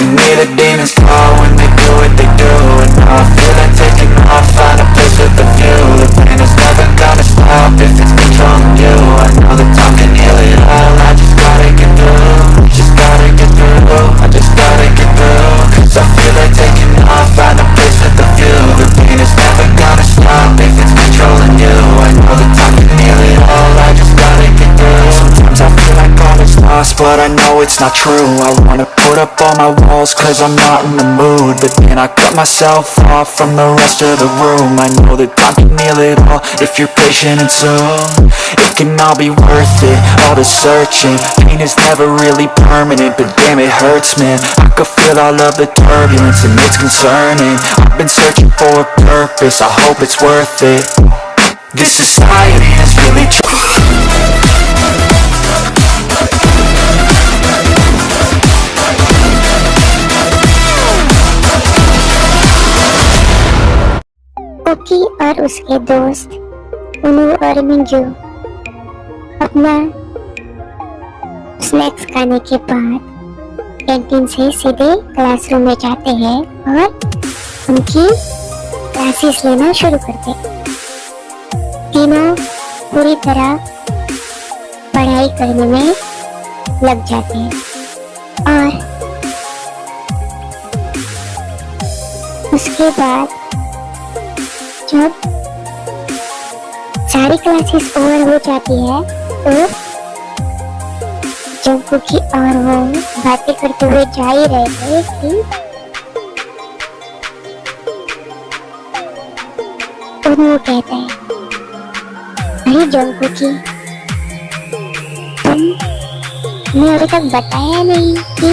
can hear the demons call when they do what they do. And now I feel like taking off, find a place with a view. The pain is never gonna stop if it's controlling you. I know that time can heal it all, I just gotta get through. Just gotta get through, I just gotta get through. Cause I feel like taking off, find a place with a view. The pain is never gonna stop if it's controlling you. I know that time can heal it all, I just gotta get through. Sometimes I feel like all is lost, but I know it's not true. I wanna put up all my walls cause I'm not in the mood. But then I cut myself off from the rest of the room. I know that time can heal it all if you're patient and soon. It can all be worth it, all the searching. Pain is never really permanent, but damn it hurts, man. I could feel all of the turbulence and it's concerning. I've been searching for a purpose, I hope it's worth it. This society is really ओकी और उसके दोस्त उनु और मिंजू अपना snacks खाने के बाद canteen से सीधे क्लासरूम में जाते हैं और उनकी क्लासेस लेना शुरू करते हैं। तीनों पूरी तरह पढ़ाई करने में लग जाते हैं और उसके बाद जब सारी क्लासेस ओवर हो जाती है तो जंकुकी और वो बातें करते हुए जा ही रहे थे कि वो कहता है, अरे जंकुकी, तुमने अभी तक बताया नहीं कि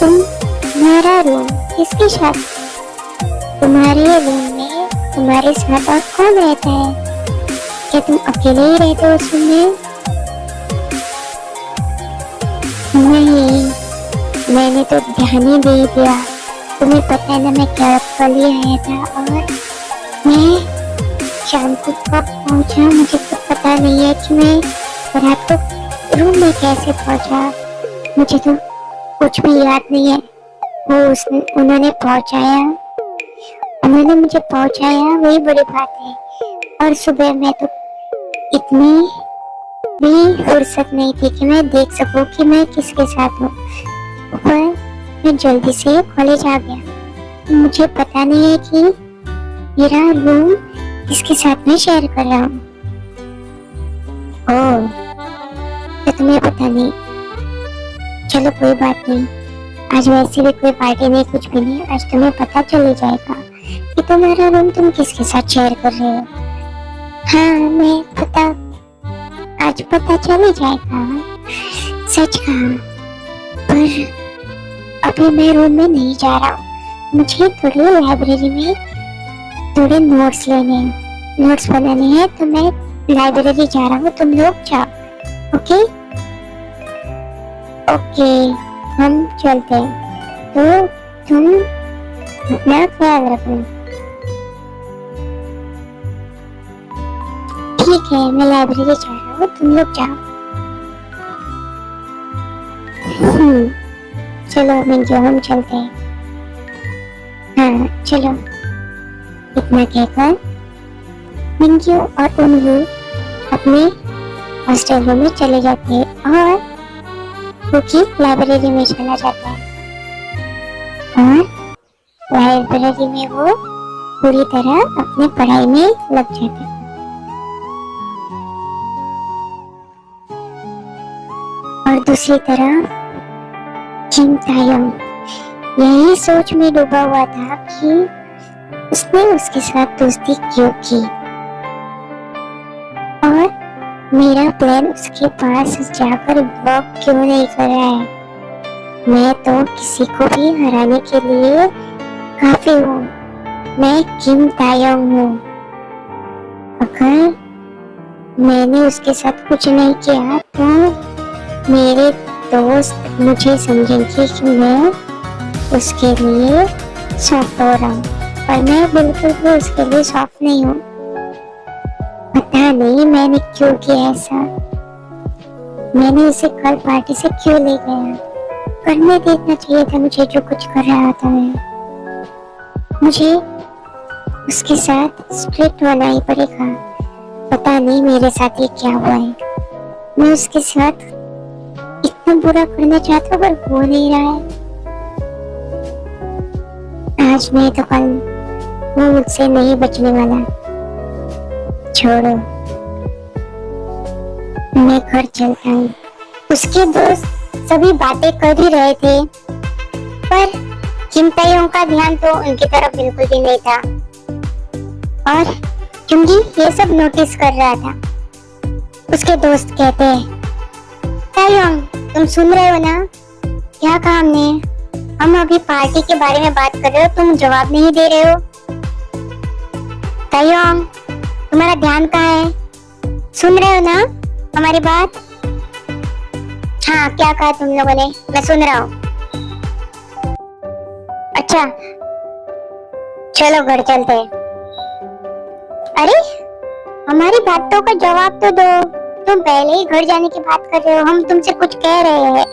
तुम्हारा रूम किसके साथ, तुम्हारे रूम में तुम्हारे साथ और कौन रहता है? क्या तुम अकेले ही रहते हो उस रूम में? नहीं, मैंने तो ध्यान ही दे दिया। तुम्हें पता है ना मैं क्या कल ही आया था और मैं शाम को कब पहुंचा मुझे तो पता नहीं है कि मैं रात को रूम में कैसे पहुंचा। मुझे तो कुछ भी याद नहीं है। उन्होंने मुझे पहुंचाया वही बड़ी बात है। और सुबह मैं तो इतनी भी फुर्सत नहीं थी कि मैं देख सकूं कि मैं किसके साथ हूँ, पर मैं जल्दी से कॉलेज आ गया। मुझे पता नहीं है कि मेरा रूम किसके साथ में शेयर कर रहा हूँ। ओह, तो तुम्हें पता नहीं। चलो कोई बात नहीं, आज वैसे भी कोई पार्टी नहीं, कुछ भी नहीं। आज तुम्हें पता चल ही जाएगा कि तुम्हारा रूम तुम किसके साथ शेयर कर रहे हो। हाँ, मैं आज पता चल ही जाएगा, सच कहा। पर अभी मैं रूम में नहीं जा रहा हूँ। मुझे थोड़ी लाइब्रेरी में थोड़े नोट्स बनाने हैं, तो मैं लाइब्रेरी जा रहा हूँ। तुम लोग जाओ। ओके, हम चलते हैं। तो तुम अपना ख्याल रखना। ठीक है, मैं लाइब्रेरी जा रहा हूँ, तुम लोग जाओ। चलो मिंजू, हम चलते हैं। हाँ चलो। इतना कहकर मिंजू और उन्हू अपने हॉस्टल रूम में चले जाते हैं और कुकी लाइब्रेरी में चला जाता है। और लाइब्रेरी में वो पूरी तरह अपने पढ़ाई में लग जाते हैं। और दूसरी तरफ किम तायोंग यही सोच में डूबा हुआ था कि उसने उसके साथ दोस्ती क्यों की और मेरा प्लान उसके पास जाकर वर्क क्यों नहीं कर रहा है। मैं तो किसी को भी हराने के लिए काफी हूँ। मैं किम तायोंग हूँ। अगर मैंने उसके साथ कुछ नहीं किया तो मेरे दोस्त मुझे समझेंगे कि मैं उसके लिए सॉफ्ट हो रहा हूँ, पर मैं बिल्कुल भी उसके लिए सॉफ्ट नहीं हूँ। पता नहीं मैंने क्यों किया ऐसा। मैंने उसे कल पार्टी से क्यों ले गया। करने देना चाहिए था मुझे जो कुछ कर रहा था मैं। मुझे उसके साथ स्ट्रिक्ट होना ही पड़ेगा। पता नहीं मेरे साथ ये क्या हुआ है। मैं उसके साथ इतना बुरा करना चाहता हूँ पर हो नहीं रहा है। आज नहीं तो कल वो मुझसे नहीं बचने वाला। छोड़ो, मैं घर चलता हूँ। उसके दोस्त सभी बातें कर ही रहे थे पर चिंताइयों का ध्यान तो उनकी तरफ बिल्कुल भी नहीं था और क्योंकि ये सब नोटिस कर रहा था। उसके दोस्त कहते हैं, तायोंग तुम सुन रहे हो ना, क्या कहा हमने? हम अभी पार्टी के बारे में बात कर रहे हो, तुम जवाब नहीं दे रहे हो। तायोंग तुम्हारा ध्यान कहाँ है? सुन रहे हो ना हमारी बात? हाँ, क्या कहा तुम लोगों ने? मैं सुन रहा हूँ। अच्छा चलो घर चलते हैं। अरे हमारी बातों का जवाब तो दो। तुम पहले ही घर जाने की बात कर रहे हो, हम तुमसे कुछ कह रहे हैं।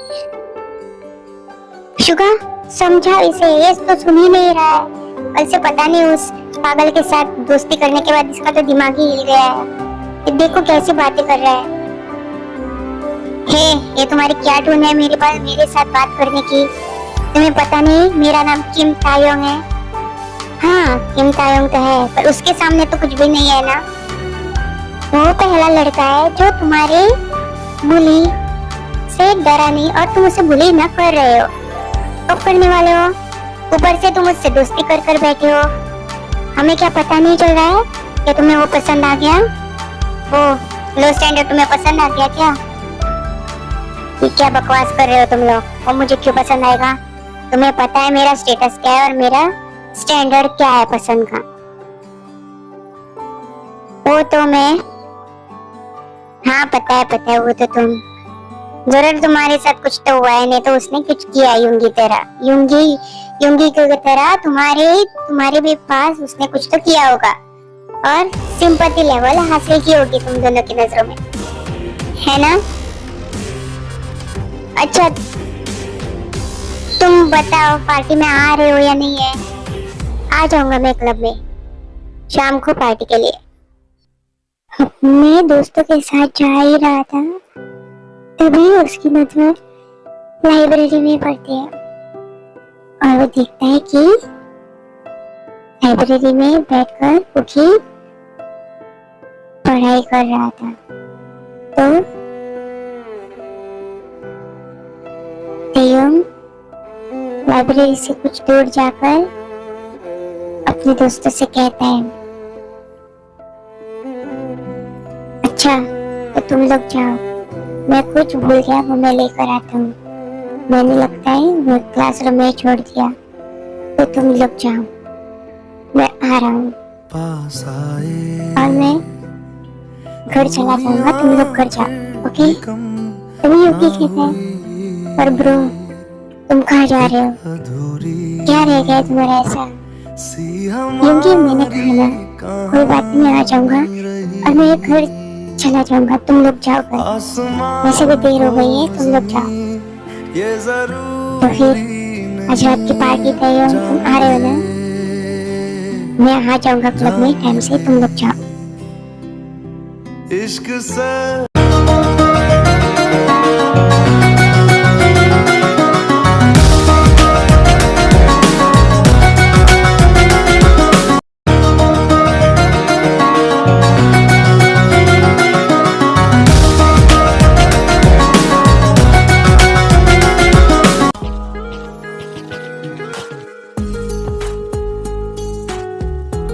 शुगा समझा इसे, ये तो सुन ही नहीं रहा है। कल से पता नहीं उस पागल के साथ दोस्ती करने के बाद इसका तो दिमाग ही हिल गया है। देखो कैसी बातें कर रहा है। हे, ये तुम्हारी क्या टून है मेरे साथ बात करने की? तुम्हें पता नहीं मेरा नाम किम तायोंग है? हाँ किम तायोंग तो है पर उसके सामने तो कुछ भी नहीं है ना। वो पहला लड़का है जो तुम्हारे बुली से डरा नहीं और तुम उसे बुली न कर रहे हो। अब करने वाले हो, ऊपर से तुम उससे दोस्ती कर कर बैठे हो। हमें क्या पता नहीं चल रहा है कि तुम्हें वो पसंद आ गया? वो लो स्टैंडर्ड तुम्हें पसंद आ गया क्या? ये क्या बकवास कर रहे हो तुम लोग? वो मुझे क्यों पसंद आएगा? तुम्हें पता है मेरा स्टेटस क्या है और मेरा स्टैंडर्ड क्या है पसंद का? वो तो मैं, हाँ पता है वो तो तुम जरूर तुम्हारे साथ कुछ तो हुआ है, नहीं तो उसने कुछ किया युंगी की तरह तुम्हारे भी पास उसने कुछ तो किया होगा और सिंपैथी लेवल हासिल की होगी तुम दोनों की नजरों में, है ना? अच्छा तुम बताओ पार्टी में आ रहे हो या नहीं है? आ जाऊंगा मैं क्लब में शाम को पार्टी के लिए। मैं दोस्तों के साथ जा ही रहा था तभी उसकी नजर लाइब्रेरी में पड़ती है और वो देखता है कि लाइब्रेरी में बैठकर कुकी पढ़ाई कर रहा था। तो तायोंग लाइब्रेरी से कुछ दूर जाकर अपने दोस्तों से कहता है, अच्छा तो तुम लोग जाओ, मैं कुछ भूल गया वो मैं लेकर आता हूँ। मैंने लगता है वो क्लासरूम में छोड़ दिया, तो तुम लोग जाओ, मैं आ रहा हूँ। और मैं घर चला जाऊंगा, तुम लोग घर जाओ, ओके? तभी यूकी कहता है, पर ब्रो तुम कहाँ जा रहे हो? क्या रह गया तुम्हारा ऐसा? यूकी मैंने कहा ना कोई बात नहीं, आ जाऊंगा और मैं घर चला जाऊंगा, तुम लोग जाओ घर। वैसे भी देर हो गई है, तुम लोग जाओ। तो फिर आज रात की पार्टी तय है, तुम आ रहे हो ना? मैं आ जाऊंगा क्लब में टाइम से, तुम लोग जाओ। इश्क से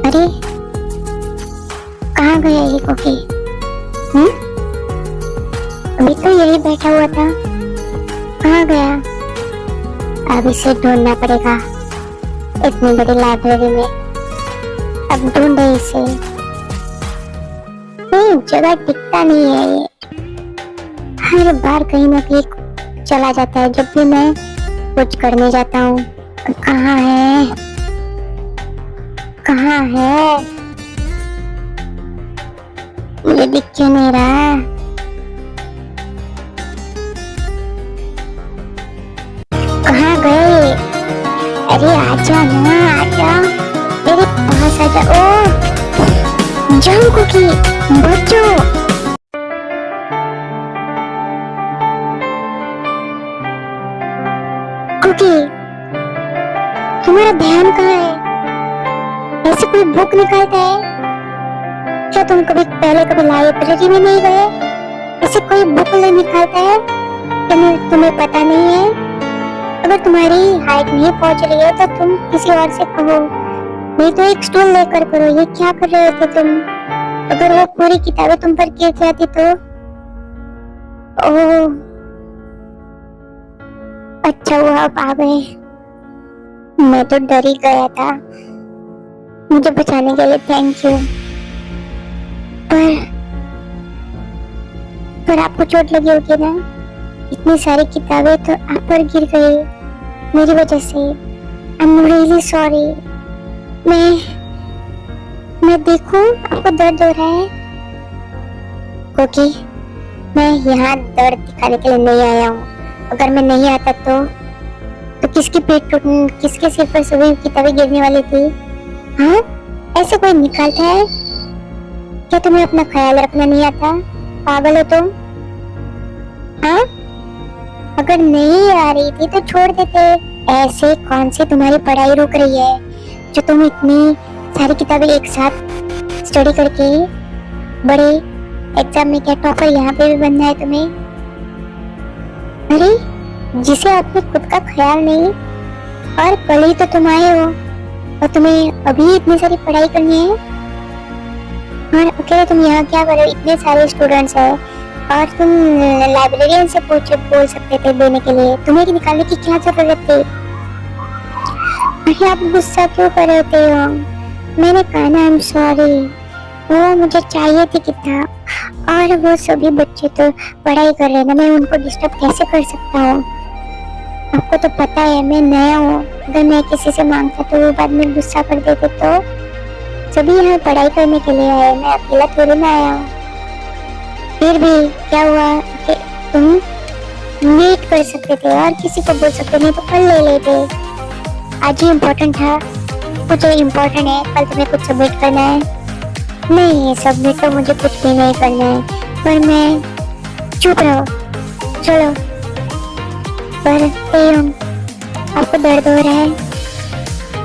अरे कहाँ गया ये कोकी? अभी तो यही बैठा हुआ था, कहाँ गया? अब इसे ढूंढना पड़ेगा इतनी बड़ी लाइब्रेरी में। अब ढूंढे इसे, नहीं जगह टिकता नहीं है ये, हर बार कहीं ना कहीं चला जाता है जब भी मैं कुछ करने जाता हूँ। कहाँ है? कहाँ है? मुझे दिख क्यों नहीं रहा? अरे आजा ना, आजा मेरे पास आजा। ओ जाओ कुकी, बचो। कुकी, तुम्हारा ध्यान कहाँ है? ऐसे कोई बुक निकालता है क्या? तुम कभी पहले कभी लाइब्रेरी में नहीं गए? ऐसे कोई बुक निकालता है? तुम्हें पता नहीं है? अगर तुम्हारी हाइट नहीं पहुंच रही है तो तुम किसी और से कहो, नहीं तो एक स्टूल लेकर करो। ये क्या कर रहे थे तुम? अगर वो पूरी किताबें तुम पर गिर जाती तो? ओह अच्छा हुआ आप आ गए, मैं तो डर ही गया था। मुझे बचाने के लिए थैंक यू। पर आपको चोट लगी होगी ना? इतनी सारी किताबें तो आप पर गिर गई मेरी वजह से। I am really sorry. मैं देखूं आपको दर्द हो रहा है? क्योंकि मैं यहाँ दर्द दिखाने के लिए नहीं आया हूँ। अगर मैं नहीं आता तो किसकी पेट किसके सिर पर सभी किताबें गिरने वाली थी? हाँ, ऐसे कोई निकालता है क्या? तुम्हें अपना ख्याल रखना नहीं आता? पागल हो तुम? हाँ, अगर नहीं आ रही थी तो छोड़ देते। ऐसे कौन सी तुम्हारी पढ़ाई रुक रही है जो तुम इतनी सारी किताबें एक साथ स्टडी करके बड़े एग्जाम में क्या टॉपर यहाँ पे भी बनना है तुम्हें? अरे जिसे अपने खुद का ख्याल नहीं, और कल ही तो तुम आए हो और तुम्हें अभी इतनी सारी पढ़ाई करनी है। और अकेले तुम यहाँ क्या कर रहे हो? इतने सारे स्टूडेंट्स हैं और तुम लाइब्रेरियन से बोल सकते थे देने के लिए। तुम्हें निकालने की क्या जरूरत थी? अरे आप गुस्सा क्यों कर रहे हो? मैंने कहा ना आई एम सॉरी, वो मुझे चाहिए थी किताब, और वो सभी बच्चे तो पढ़ाई कर रहे हैं ना, मैं उनको डिस्टर्ब कैसे कर सकता हूँ? आपको तो पता है मैं नया हूँ, अगर मैं किसी से मांगता तो वो बाद में गुस्सा कर देते। तो सभी यहाँ पढ़ाई करने के लिए आए, मैं अकेला थोड़ी ना आया हूँ। फिर भी क्या हुआ कि तुम वेट कर सकते थे और किसी को बोल सकते, नहीं तो कल ले लेते। आज ही इम्पोर्टेंट था, कुछ इम्पोर्टेंट है, कल तुम्हें कुछ सबमिट करना है। नहीं, सबमिट तो मुझे कुछ भी नहीं करना है, पर मैं चुप रहो। चलो, पर आपको दर्द हो रहा है?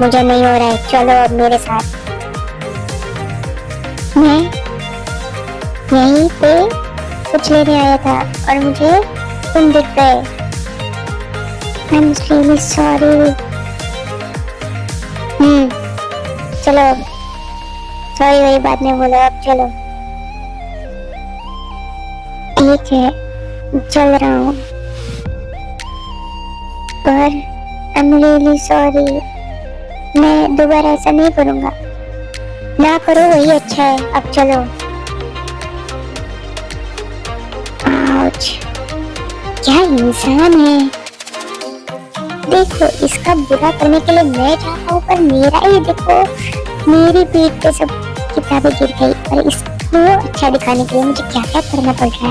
मुझे नहीं हो रहा है, चलो अब मेरे साथ। मैं यहीं पे कुछ लेने आया था और मुझे तुम दिख गए। I am really sorry. चलो, सॉरी वही बात नहीं बोलो, अब चलो। ठीक है, चल रहा हूँ, पर आई एम रियली सॉरी। मैं दोबारा ऐसा नहीं करूँगा। ना करो वही अच्छा है, अब चलो। क्या इंसान है, देखो इसका बुरा करने के लिए मैं चाहता हूँ, पर मेरा ही देखो, मेरी पीठ पे सब किताबें गिर गई और इसको अच्छा दिखाने के लिए मुझे क्या क्या करना पड़ रहा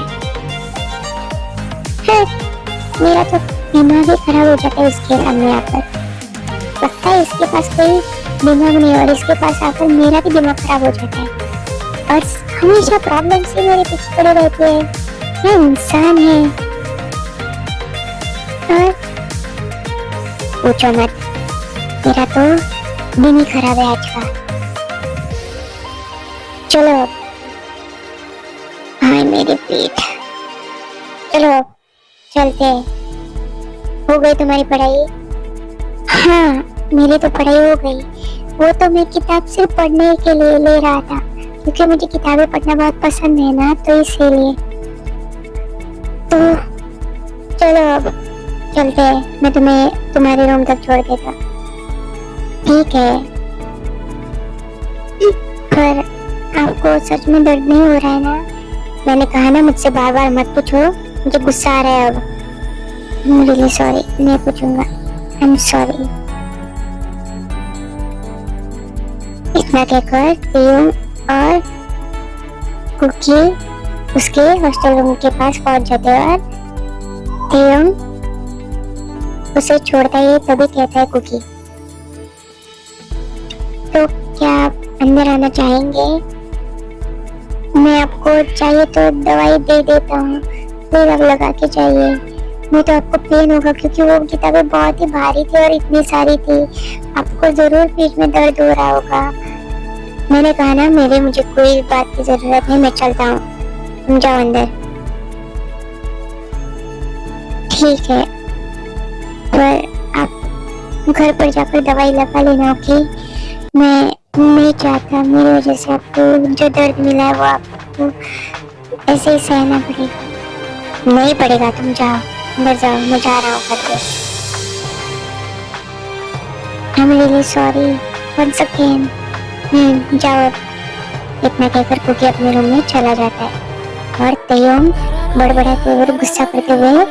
है। मेरा तो दिमाग ही खराब हो जाता है इसके सामने आकर। लगता है इसके पास कोई दिमाग नहीं, और इसके पास आकर मेरा भी दिमाग खराब हो जाता है, और हमेशा प्रॉब्लम से मेरे पीछे पड़े रहते हैं। ये इंसान है। और पूछो मत, मेरा तो दिन ही खराब है आज का। चलो, हाय मेरी पीठ। चलो चलते। हो गई तुम्हारी पढ़ाई? हाँ, मेरी तो पढ़ाई हो गई। वो तो मैं किताब सिर्फ पढ़ने के लिए ले रहा था, क्योंकि मुझे किताबें पढ़ना बहुत पसंद है ना, तो इसीलिए। तो चलो अब चलते हैं, मैं तुम्हें तुम्हारे रूम तक छोड़ देता। ठीक है, पर आपको सच में दर्द नहीं हो रहा है ना? मैंने कहा ना मुझसे बार बार मत पूछो, मुझे गुस्सा आ रहा है अब। रियली सॉरी, नहीं पूछूंगा। I am sorry. इतना कहकर तेयू और कुकी उसके हॉस्टल रूम के पास पहुंच जाते हैं, और तेयू उसे छोड़ता है, तभी कहता है कुकी, अंदर आना चाहेंगे? मैं आपको चाहिए तो दवाई दे देता हूँ, फिर अब लगा के चाहिए। नहीं तो आपको पेन होगा, क्योंकि वो किताबें बहुत ही भारी थी और इतनी सारी थी। आपको जरूर पेट में दर्द हो रहा होगा। मैंने कहा ना, मुझे कोई बात की जरूरत नहीं, मैं चलता हूँ, तुम जाओ अंदर। ठीक है, पर आप घर पर जाकर दवाई लगा लेना, ओके? मैं नहीं चाहता मेरी वजह से आपको जो दर्द मिला है वो आपको ऐसे ही सहना पड़ेगा। नहीं पड़ेगा, तुम जाओ अंदर जाओ, मैं जा रहा हूँ घर पे। I'm really sorry once again। जाओ। इतना कहकर कुकी अपने रूम में चला जाता है और तय्योंग बड़बड़ाते हुए और गुस्सा करते हुए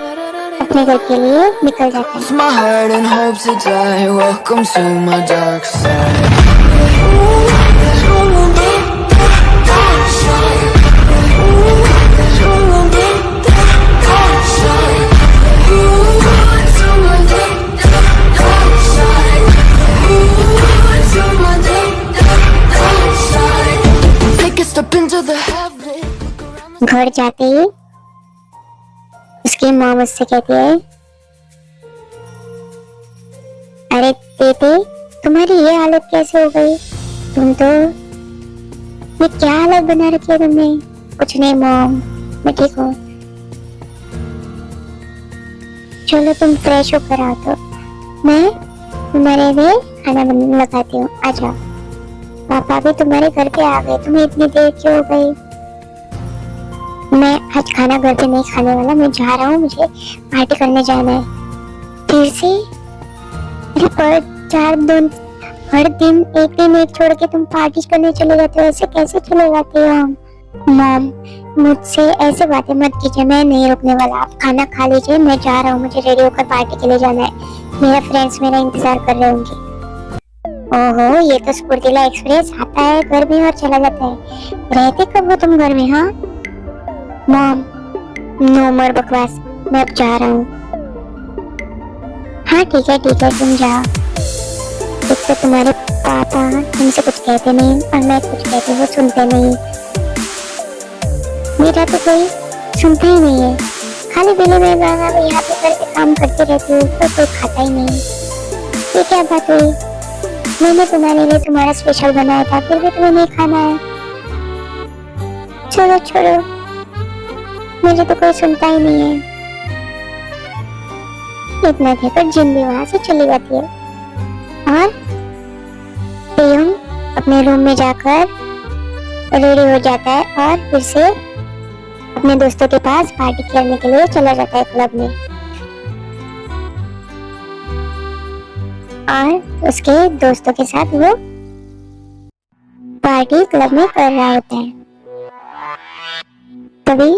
अपने घर के लिए निकल जाता है। My heart and hopes to die. Welcome to my dark side. घर जाते ही उसकी माँ मुझसे कहती है, अरे बेटे, तुम्हारी ये हालत कैसे हो गई? तुम तो ये क्या हालत बना रखी है तुमने? कुछ नहीं मॉम, मैं ठीक हूँ। चलो तुम फ्रेश होकर आओ तो मैं तुम्हारे लिए खाना बनाने लगाती हूँ। आ जाओ। पापा भी तुम्हारे घर पे आ गए, तुम्हें इतनी देर क्यों हो गई? मैं आज खाना घर पे नहीं खाने वाला, मैं जा रहा हूँ, मुझे पार्टी करने जाना है। फिर से? अरे हर दिन एक छोड़ के तुम पार्टी करने चले जाते हो, ऐसे कैसे चले जाते हो? मॉम, मुझसे ऐसे बातें मत कीजिए, मैं नहीं रुकने वाला। आप खाना खा लीजिए, मैं जा रहा हूँ, मुझे रेडी होकर पार्टी के लिए जाना है। मेरा फ्रेंड्स मेरा इंतजार कर रहे होंगे। ओहो, ये तो स्फूर्तिला एक्सप्रेस आता है घर में और चला जाता है। रहते कब हो तुम घर में? हाँ मॉम, नो मोर बकवास, मैं अब जा रहा हूँ। हाँ ठीक है तुम जाओ। एक तो तुम्हारे पापा तुमसे कुछ कहते नहीं और मैं कुछ कहती हूँ वो सुनते नहीं। मेरा तो कोई सुनता ही नहीं है। खाली बेले में यहाँ पे करके काम करती रहती हूँ तो कोई खाता ही नहीं। ये क्या बात हुई? मैंने तुम्हारे लिए तुम्हारा स्पेशल बनाया था, फिर भी तुम्हें नहीं खाना है। चलो छोड़ो, मुझे तो कोई सुनता ही नहीं है। इतना कहकर जिन भी वहां से चली जाती है और तय्योंग अपने रूम में जाकर रेडी हो जाता है और फिर से अपने दोस्तों के पास पार्टी करने के लिए चला जाता है क्लब में। और उसके दोस्तों के साथ वो पार्टी क्लब में कर रहा होता है। तभी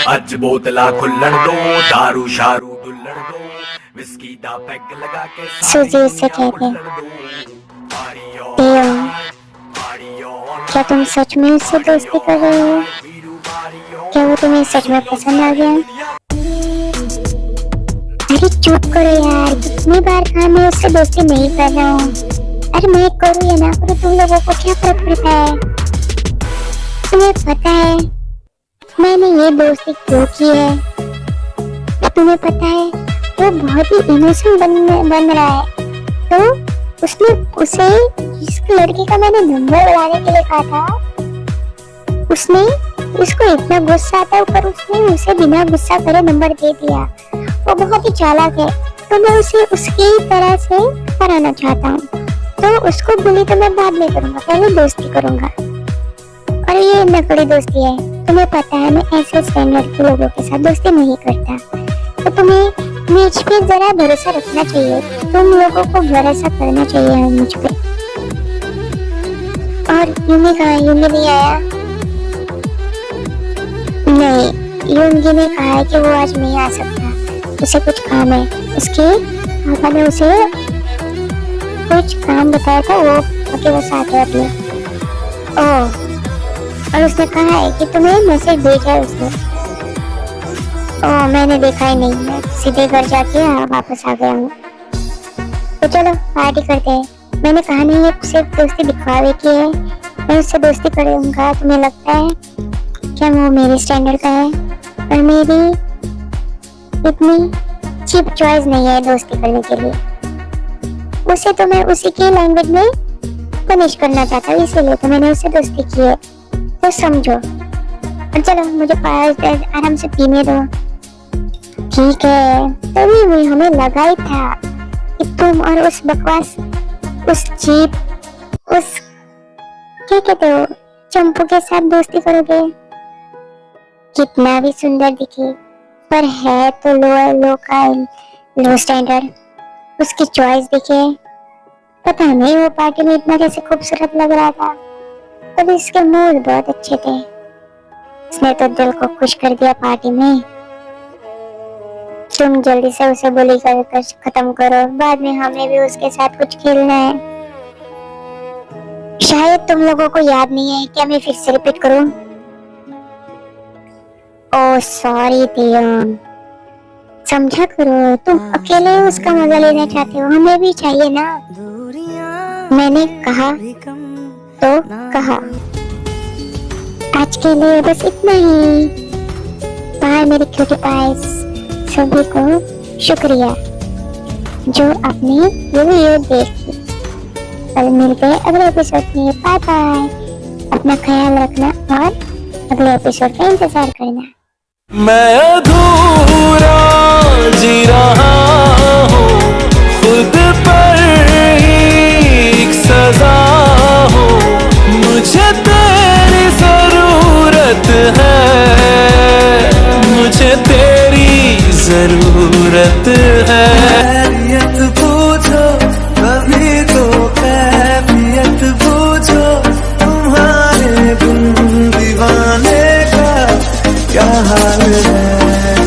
अज बोतला खुल्लण दो, दारू शारू डुल्लण दो, विस्की दा पैग लगा के सूजी उससे कहते हैं, तय्योंग, क्या तुम सच में उससे दोस्ती कर रहे हो? क्या वो तुम्हें सच में पसंद आ गया? अरे चुप करो यार, कितनी बार कहा मैं उससे दोस्ती नहीं कर रहा हूँ। अरे मैं करूँ या ना करूँ, तुम लोगों को क्या फर्क पड़ता है? तुम्हें पता है मैंने ये दोस्ती क्यों की है? तुम्हें पता है वो बहुत ही इनोसेंट बन रहा है। तो उसने उसे जिस लड़की का मैंने नंबर बढ़ाने के लिए कहा था, उसने उसको इतना गुस्सा आता पर उसने उसे बिना गुस्सा करे नंबर दे दिया। वो बहुत ही चालाक है, तो मैं उसे उसकी तरह से कराना चाहता हूँ। तो उसको बुली तो मैं बाद में करूँगा, पहले दोस्ती करूँगा। और ये नकली दोस्ती है, तुम्हें पता है मैं ऐसे स्टैंडर्ड के लोगों के साथ दोस्ती नहीं करता। तो तुम्हें मुझ पे जरा भरोसा रखना चाहिए, तुम लोगों को भरोसा करना चाहिए मुझ पे। और यूंगी कहाँ? यूंगी नहीं आया? नहीं, यूंगी ने कहा है कि वो आज नहीं आ सकता, उसे कुछ काम है। उसके पापा ने उसे कुछ काम बताया था, वो आके बस आ गया अभी। ओह, और उसने कहा है कि तुम्हें मैसेज भेजा है उसने। ओह, मैंने देखा ही नहीं, मैं सीधे घर जाके वापस आ गया हूँ। तो चलो पार्टी करते हैं। मैंने कहा नहीं, ये सिर्फ दोस्ती दिखावे की है, मैं उससे दोस्ती करूंगा। तुम्हें लगता है क्या वो मेरे स्टैंडर्ड का है? और मेरी इतनी चीप चॉइस नहीं है दोस्ती करने के लिए। उसे तो मैं उसी की लैंग्वेज में पनिश करना चाहता हूँ, इसीलिए तो मैंने उससे दोस्ती की है, तो समझो। और चलो मुझे आराम से पीने दो। ठीक है, तभी हमें लगा ही था कि तुम और उस बकवास, उस चीप, उस क्या कहते हो, चंपू के साथ दोस्ती करोगे। कितना भी सुंदर दिखे पर है तो लो स्टैंडर्ड। उसकी चॉइस दिखे, पता नहीं वो पार्टी में इतना कैसे खूबसूरत लग रहा था, तभी इसके मूड बहुत अच्छे थे। उसने तो दिल को खुश कर दिया पार्टी में। तुम जल्दी से उसे बुली कर खत्म करो, बाद में हमें भी उसके साथ कुछ खेलना है। शायद तुम लोगों को याद नहीं है, क्या मैं फिर से रिपीट करूं? ओह सॉरी दियोन, समझा करो, तुम अकेले उसका मजा लेना चाहते हो, हमें भी चाहिए ना। मैंने कहा तो कहा। आज के लिए बस इतना ही। बाय मेरे क्यूटी पाइस। सभी को शुक्रिया जो आपने ये वीडियो देखी। कल मिलते हैं अगले एपिसोड में। Bye bye. अपना ख्याल रखना और अगले एपिसोड का इंतजार करना। मैं अधूरा जी रहा हूँ, खुद पर ही एक सजा हो। मुझे तेरी जरूरत है, मुझे तेरी जरूरत है। कैफियत पूछो कभी तो कैफियत पूछो, तुम्हारे बिन दीवाने का क्या हाल है।